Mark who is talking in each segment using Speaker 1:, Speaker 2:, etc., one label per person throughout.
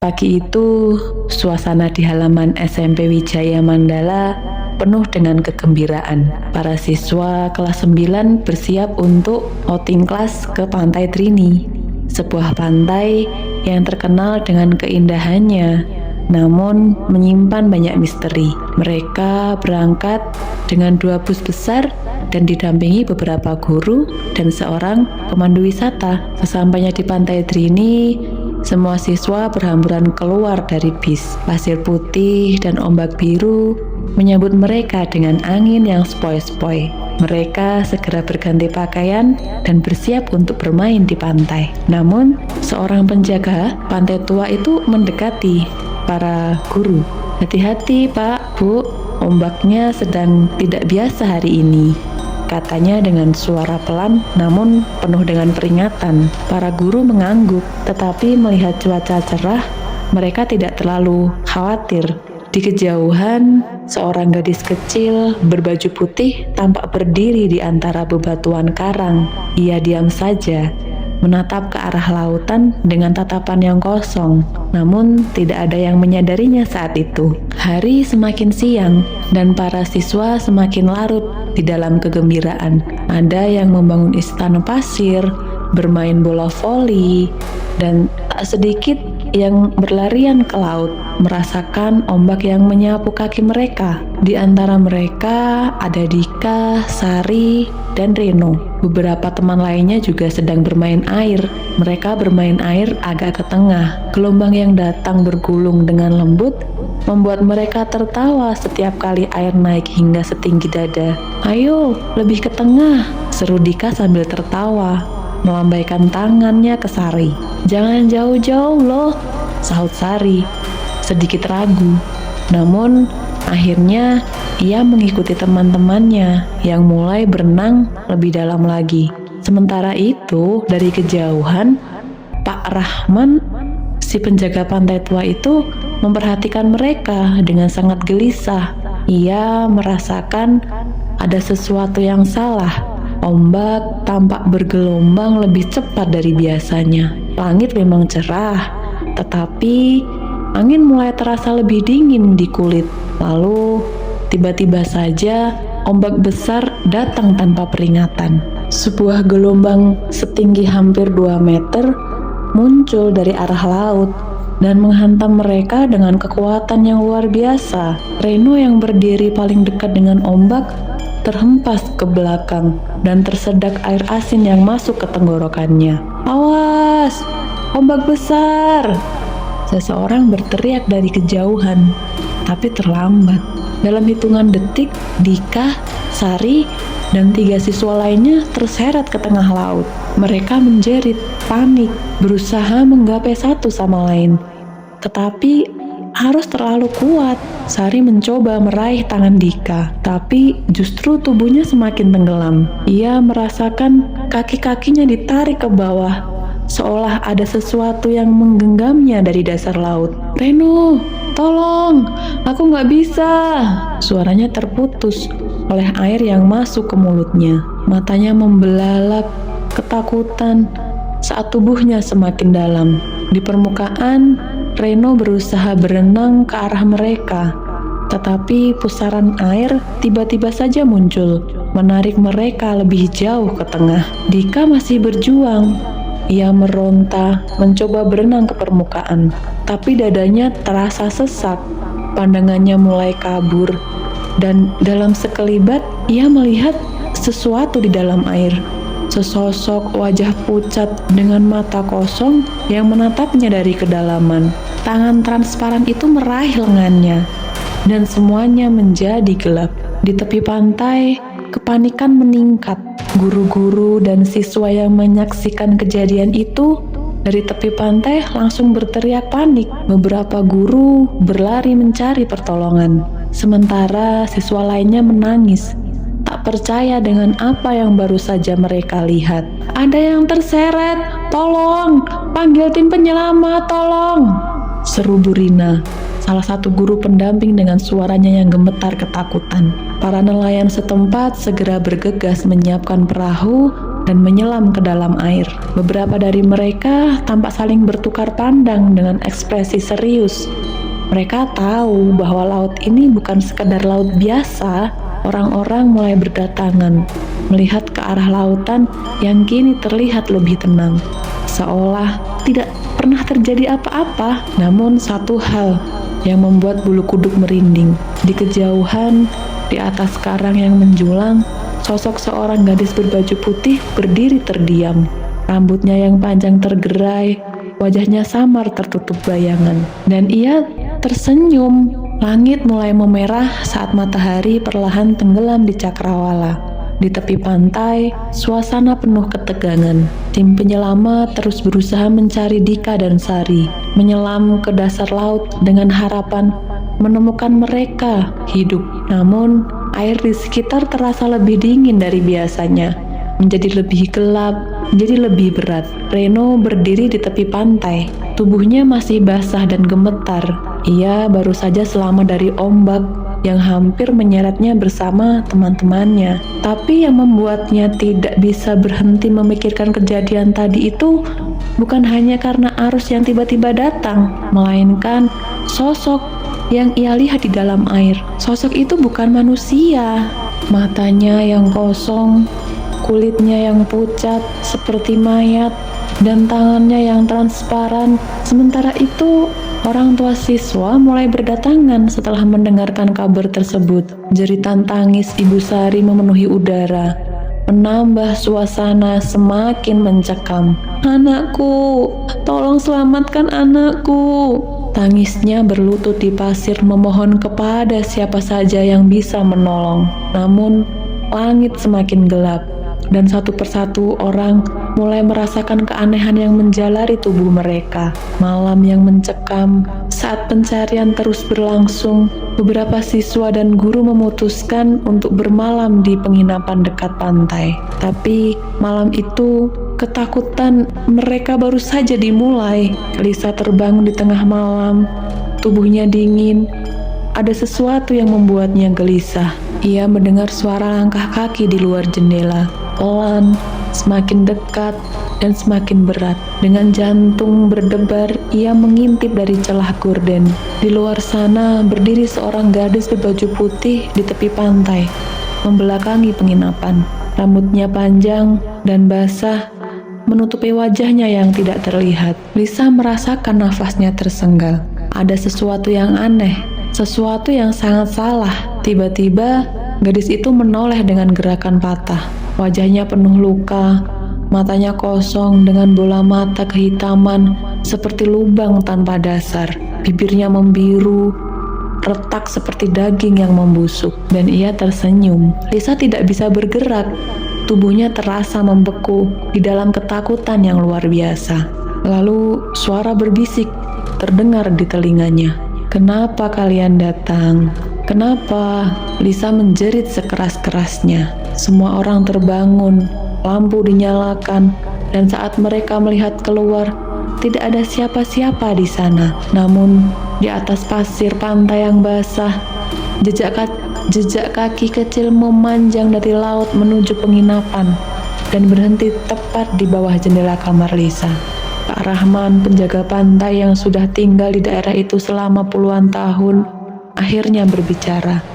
Speaker 1: Pagi itu, suasana di halaman SMP Wijaya Mandala penuh dengan kegembiraan. Para siswa kelas 9 bersiap untuk outing kelas ke Pantai Trini, sebuah pantai yang terkenal dengan keindahannya, namun menyimpan banyak misteri. Mereka berangkat dengan 2 bus besar dan didampingi beberapa guru dan seorang pemandu wisata. Sesampainya di Pantai Trini, semua siswa berhamburan keluar dari bis. Pasir putih dan ombak biru menyambut mereka dengan angin yang sepoi-sepoi. Mereka segera berganti pakaian dan bersiap untuk bermain di pantai. Namun, seorang penjaga pantai tua itu mendekati para guru. "Hati-hati, Pak, Bu, ombaknya sedang tidak biasa hari ini," katanya dengan suara pelan namun penuh dengan peringatan. Para guru mengangguk, tetapi melihat cuaca cerah, mereka tidak terlalu khawatir. Di kejauhan, seorang gadis kecil berbaju putih tampak berdiri di antara bebatuan karang. Ia diam saja, menatap ke arah lautan dengan tatapan yang kosong. Namun tidak ada yang menyadarinya saat itu. Hari semakin siang dan para siswa semakin larut di dalam kegembiraan. Ada yang membangun istana pasir, bermain bola voli, dan tak sedikit yang berlarian ke laut, merasakan ombak yang menyapu kaki mereka. Di antara mereka ada Dika, Sari, dan Reno. Beberapa teman lainnya juga sedang bermain air. Mereka bermain air agak ke tengah. Gelombang yang datang bergulung dengan lembut membuat mereka tertawa setiap kali air naik hingga setinggi dada. "Ayo, lebih ke tengah," seru Dika sambil tertawa, melambaikan tangannya ke Sari. "Jangan jauh-jauh loh," sahut Sari, sedikit ragu. Namun, akhirnya ia mengikuti teman-temannya yang mulai berenang lebih dalam lagi. Sementara itu, dari kejauhan, Pak Rahman, si penjaga pantai tua itu, memperhatikan mereka dengan sangat gelisah. Ia merasakan ada sesuatu yang salah. Ombak tampak bergelombang lebih cepat dari biasanya. Langit memang cerah, tetapi angin mulai terasa lebih dingin di kulit. Lalu, tiba-tiba saja ombak besar datang tanpa peringatan. Sebuah gelombang setinggi hampir 2 meter muncul dari arah laut dan menghantam mereka dengan kekuatan yang luar biasa. Reno yang berdiri paling dekat dengan ombak terhempas ke belakang dan tersedak air asin yang masuk ke tenggorokannya. "Awas, ombak besar!" Seseorang berteriak dari kejauhan, tapi terlambat. Dalam hitungan detik, Dika, Sari, dan 3 siswa lainnya terseret ke tengah laut. Mereka menjerit, panik, berusaha menggapai satu sama lain. Tetapi harus terlalu kuat. Sari mencoba meraih tangan Dika, tapi justru tubuhnya semakin tenggelam. Ia merasakan kaki-kakinya ditarik ke bawah, seolah ada sesuatu yang menggenggamnya dari dasar laut. "Reno, tolong, aku nggak bisa." Suaranya terputus oleh air yang masuk ke mulutnya. Matanya membelalak ketakutan saat tubuhnya semakin dalam. Di permukaan, Reno berusaha berenang ke arah mereka, tetapi pusaran air tiba-tiba saja muncul, menarik mereka lebih jauh ke tengah. Dika masih berjuang. Ia meronta, mencoba berenang ke permukaan, tapi dadanya terasa sesak. Pandangannya mulai kabur, dan dalam sekelibat ia melihat sesuatu di dalam air. Sesosok wajah pucat dengan mata kosong yang menatapnya dari kedalaman. Tangan transparan itu meraih lengannya, dan semuanya menjadi gelap. Di tepi pantai, kepanikan meningkat. Guru-guru dan siswa yang menyaksikan kejadian itu dari tepi pantai langsung berteriak panik. Beberapa guru berlari mencari pertolongan, sementara siswa lainnya menangis, tak percaya dengan apa yang baru saja mereka lihat. "Ada yang terseret, tolong, panggil tim penyelamat, tolong!" seru Bu Rina, salah satu guru pendamping dengan suaranya yang gemetar ketakutan. Para nelayan setempat segera bergegas menyiapkan perahu dan menyelam ke dalam air. Beberapa dari mereka tampak saling bertukar pandang dengan ekspresi serius. Mereka tahu bahwa laut ini bukan sekedar laut biasa. Orang-orang mulai berdatangan, melihat ke arah lautan yang kini terlihat lebih tenang, seolah tidak pernah terjadi apa-apa. Namun satu hal yang membuat bulu kuduk merinding. Di kejauhan, di atas karang yang menjulang, sosok seorang gadis berbaju putih berdiri terdiam. Rambutnya yang panjang tergerai, wajahnya samar tertutup bayangan, dan ia tersenyum. Langit mulai memerah saat matahari perlahan tenggelam di cakrawala. Di tepi pantai, suasana penuh ketegangan. Tim penyelamat terus berusaha mencari Dika dan Sari, menyelam ke dasar laut dengan harapan menemukan mereka hidup. Namun, air di sekitar terasa lebih dingin dari biasanya, menjadi lebih gelap, menjadi lebih berat. Reno berdiri di tepi pantai, tubuhnya masih basah dan gemetar. Ia baru saja selamat dari ombak yang hampir menyeretnya bersama teman-temannya. Tapi yang membuatnya tidak bisa berhenti memikirkan kejadian tadi itu bukan hanya karena arus yang tiba-tiba datang, melainkan sosok yang ia lihat di dalam air. Sosok itu bukan manusia. Matanya yang kosong, kulitnya yang pucat seperti mayat, dan tangannya yang transparan. Sementara itu, orang tua siswa mulai berdatangan setelah mendengarkan kabar tersebut. Jeritan tangis Ibu Sari memenuhi udara, menambah suasana semakin mencekam. "Anakku, tolong selamatkan anakku!" Tangisnya berlutut di pasir memohon kepada siapa saja yang bisa menolong. Namun, langit semakin gelap, dan satu persatu orang mulai merasakan keanehan yang menjalari tubuh mereka. Malam yang mencekam. Saat pencarian terus berlangsung, beberapa siswa dan guru memutuskan untuk bermalam di penginapan dekat pantai. Tapi malam itu, ketakutan mereka baru saja dimulai. Lisa terbangun di tengah malam, tubuhnya dingin. Ada sesuatu yang membuatnya gelisah. Ia mendengar suara langkah kaki di luar jendela, pelan, semakin dekat, dan semakin berat. Dengan jantung berdebar, ia mengintip dari celah gorden. Di luar sana berdiri seorang gadis berbaju putih di tepi pantai, membelakangi penginapan. Rambutnya panjang dan basah, menutupi wajahnya yang tidak terlihat. Lisa merasakan nafasnya tersenggal. Ada sesuatu yang aneh, sesuatu yang sangat salah. Tiba-tiba, gadis itu menoleh dengan gerakan patah. Wajahnya penuh luka, matanya kosong dengan bola mata kehitaman seperti lubang tanpa dasar. Bibirnya membiru, retak seperti daging yang membusuk, dan ia tersenyum. Lisa tidak bisa bergerak. Tubuhnya terasa membeku di dalam ketakutan yang luar biasa. Lalu suara berbisik terdengar di telinganya. "Kenapa kalian datang? Kenapa?" Lisa menjerit sekeras-kerasnya. Semua orang terbangun, lampu dinyalakan, dan saat mereka melihat keluar, tidak ada siapa-siapa di sana. Namun, di atas pasir pantai yang basah, jejak kaki kecil memanjang dari laut menuju penginapan dan berhenti tepat di bawah jendela kamar Lisa. Pak Rahman, penjaga pantai yang sudah tinggal di daerah itu selama puluhan tahun, akhirnya berbicara.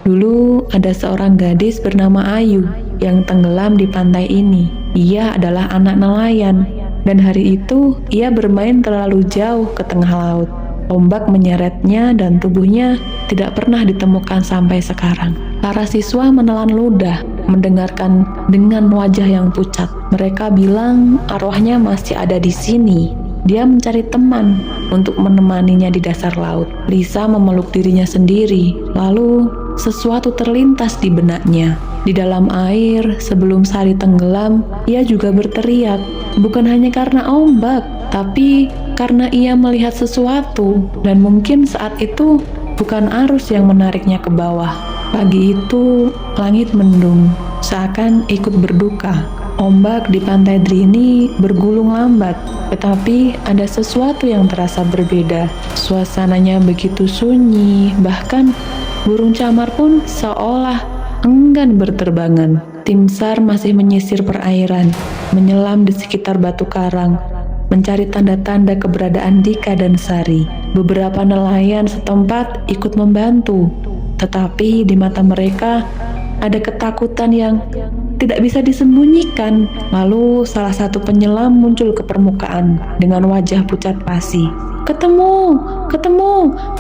Speaker 1: Dulu ada seorang gadis bernama Ayu yang tenggelam di pantai ini. Ia adalah anak nelayan, dan hari itu ia bermain terlalu jauh ke tengah laut. Ombak menyeretnya dan tubuhnya tidak pernah ditemukan sampai sekarang. Para siswa menelan ludah, mendengarkan dengan wajah yang pucat. Mereka bilang arwahnya masih ada di sini. Dia mencari teman untuk menemaninya di dasar laut. Lisa memeluk dirinya sendiri, lalu sesuatu terlintas di benaknya. Di dalam air, sebelum Sari tenggelam, ia juga berteriak. Bukan hanya karena ombak, tapi karena ia melihat sesuatu, dan mungkin saat itu bukan arus yang menariknya ke bawah. Pagi itu, langit mendung, seakan ikut berduka. Ombak di pantai Drini bergulung lambat, tetapi ada sesuatu yang terasa berbeda. Suasananya begitu sunyi, bahkan burung camar pun seolah enggan berterbangan. Tim SAR masih menyisir perairan, menyelam di sekitar batu karang, mencari tanda-tanda keberadaan Dika dan Sari. Beberapa nelayan setempat ikut membantu, tetapi di mata mereka ada ketakutan yang tidak bisa disembunyikan. Lalu salah satu penyelam muncul ke permukaan dengan wajah pucat pasi. Ketemu,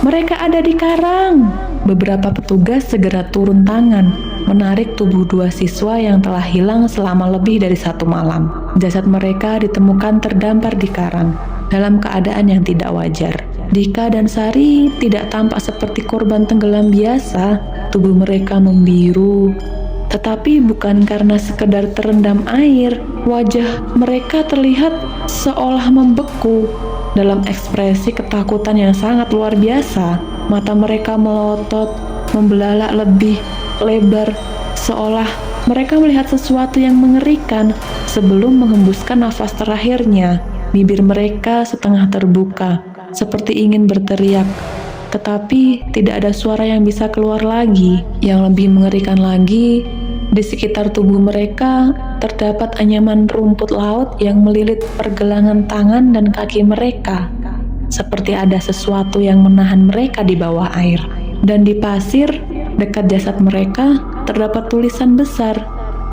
Speaker 1: mereka ada di karang. Beberapa petugas segera turun tangan, menarik tubuh dua siswa yang telah hilang selama lebih dari 1 malam. Jasad mereka ditemukan terdampar di karang, dalam keadaan yang tidak wajar. Dika dan Sari tidak tampak seperti korban tenggelam biasa. Tubuh mereka membiru, tetapi bukan karena sekedar terendam air. Wajah mereka terlihat seolah membeku dalam ekspresi ketakutan yang sangat luar biasa. Mata mereka melotot, membelalak lebih lebar, seolah mereka melihat sesuatu yang mengerikan. Sebelum menghembuskan nafas terakhirnya, bibir mereka setengah terbuka, seperti ingin berteriak, tetapi tidak ada suara yang bisa keluar lagi. Yang lebih mengerikan lagi, di sekitar tubuh mereka terdapat anyaman rumput laut yang melilit pergelangan tangan dan kaki mereka, seperti ada sesuatu yang menahan mereka di bawah air. Dan di pasir dekat jasad mereka terdapat tulisan besar,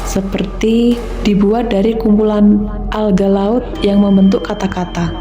Speaker 1: seperti dibuat dari kumpulan alga laut yang membentuk kata-kata.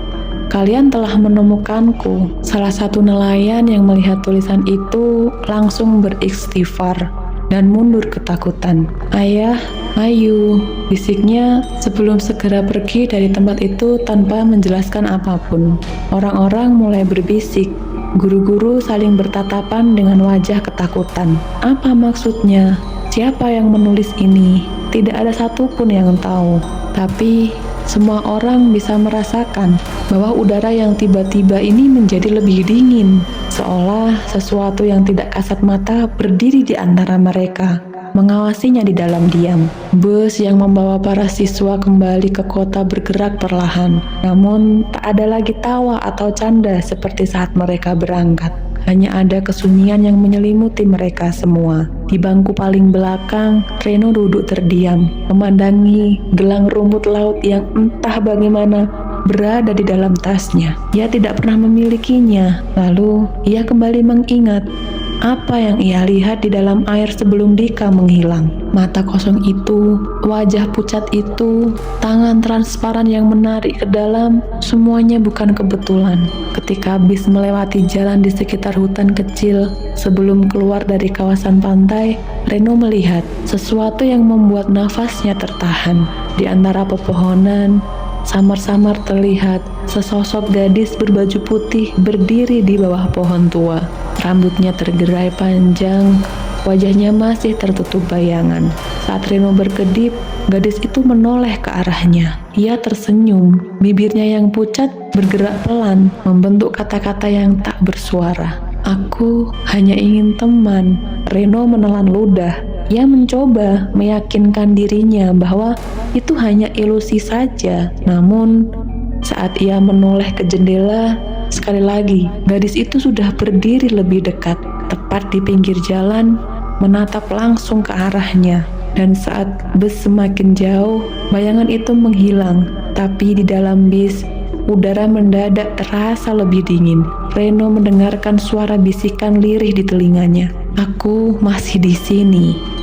Speaker 1: Kalian telah menemukanku. Salah satu nelayan yang melihat tulisan itu langsung beristighfar dan mundur ketakutan. Ayah, ayu, bisiknya sebelum segera pergi dari tempat itu tanpa menjelaskan apapun. Orang-orang mulai berbisik. Guru-guru saling bertatapan dengan wajah ketakutan. Apa maksudnya? Siapa yang menulis ini? Tidak ada satupun yang tahu. Tapi semua orang bisa merasakan bahwa udara yang tiba-tiba ini menjadi lebih dingin, seolah sesuatu yang tidak kasat mata berdiri di antara mereka, mengawasinya di dalam diam. Bus yang membawa para siswa kembali ke kota bergerak perlahan, namun tak ada lagi tawa atau canda seperti saat mereka berangkat. Hanya ada kesunyian yang menyelimuti mereka semua. Di bangku paling belakang, Reno duduk terdiam, memandangi gelang rumput laut yang entah bagaimana berada di dalam tasnya. Ia tidak pernah memilikinya. Lalu, ia kembali mengingat apa yang ia lihat di dalam air sebelum Dika menghilang. Mata kosong itu, wajah pucat itu, tangan transparan yang menarik ke dalam, semuanya bukan kebetulan. Ketika bis melewati jalan di sekitar hutan kecil, sebelum keluar dari kawasan pantai, Reno melihat sesuatu yang membuat nafasnya tertahan. Di antara pepohonan, samar-samar terlihat sesosok gadis berbaju putih berdiri di bawah pohon tua. Rambutnya tergerai panjang, wajahnya masih tertutup bayangan. Saat Reno berkedip, gadis itu menoleh ke arahnya. Ia tersenyum, bibirnya yang pucat bergerak pelan, membentuk kata-kata yang tak bersuara. Aku hanya ingin teman. Reno menelan ludah. Ia mencoba meyakinkan dirinya bahwa itu hanya ilusi saja. Namun, saat ia menoleh ke jendela, sekali lagi gadis itu sudah berdiri lebih dekat, tepat di pinggir jalan, menatap langsung ke arahnya. Dan saat bus semakin jauh, bayangan itu menghilang. Tapi di dalam bis, udara mendadak terasa lebih dingin. Reno mendengarkan suara bisikan lirih di telinganya. Aku masih di sini.